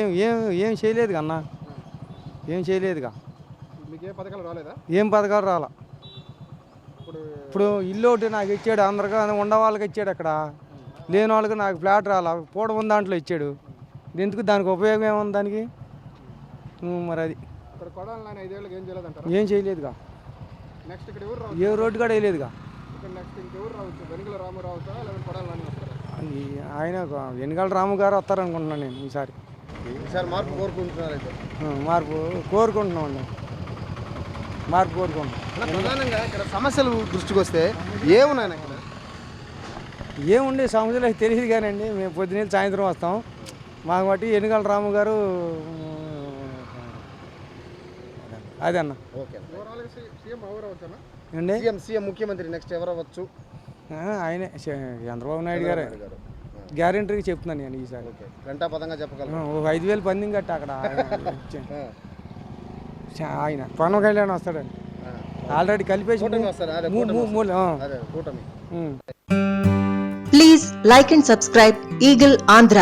ఏం ఏం ఏం చేయలేదుగా అన్న, ఏం చేయలేదుగా. మీకు ఏ పథకాలు రాలేదా? ఏం పథకాలు రాలా. ఇప్పుడు ఇప్పుడు ఇల్లు ఒకటి నాకు ఇచ్చాడు, అందరికీ ఉన్న వాళ్ళకి ఇచ్చాడు. అక్కడ లేని వాళ్ళకి నాకు ఫ్లాట్ రాలా, పూడవం దాంట్లో ఇచ్చాడు. ఎందుకు దానికి ఉపయోగం ఏముంది దానికి? మరి అది ఇక్కడ కొడాలి నాని 5 ఏళ్ళకి ఏం చేయలేదంటారా? ఏం చేయలేదుగా. నెక్స్ట్ ఇక్కడ ఎవరు రావచ్చు? ఏ రోడ్డు కూడా వేయలేదుగా. ఇక్కడ నెక్స్ట్ ఇంకెవరు రావచ్చు? వెనుకల రాము రావుతా లేదా కొడాలి నాని వస్తారా? ఆయన వెనుగల రాము గారు వస్తారనుకుంటున్నాను నేను ఈసారి. ఈసారి మార్పు కోరుకుంటున్నారు అయితే. మార్పు కోరుకుంటున్నామండి, మార్పు కోరుకుంటున్నాం. ప్రధానంగా ఇక్కడ సమస్యలు దృష్టికి వస్తే ఏమున్నాయి ఇక్కడ? ఏముండే సమస్యలు అయితే తెలియదు కానండి. మేము పొద్దున్న సాయంత్రం వస్తాం. మాకు బట్టి వెనుగల రాము గారు అదే అన్న. ఓకే, సీఎం ఎవరు అవ్వచ్చన్నా? అండి సీఎం ముఖ్యమంత్రి నెక్స్ట్ ఎవరు అవ్వచ్చు? ఆయనే చంద్రబాబు నాయుడు గారే గ్యారెంటీగా చెప్తున్నాను నేను ఈసారి. గంటా పదంగా చెప్పగలను. 5,000 పందింగ్ కట్ట అక్కడ ఆయన పవన్ కళ్యాణ్ వస్తాడండి. ఆల్రెడీ కలిపేసి please like and subscribe eagle Andhra.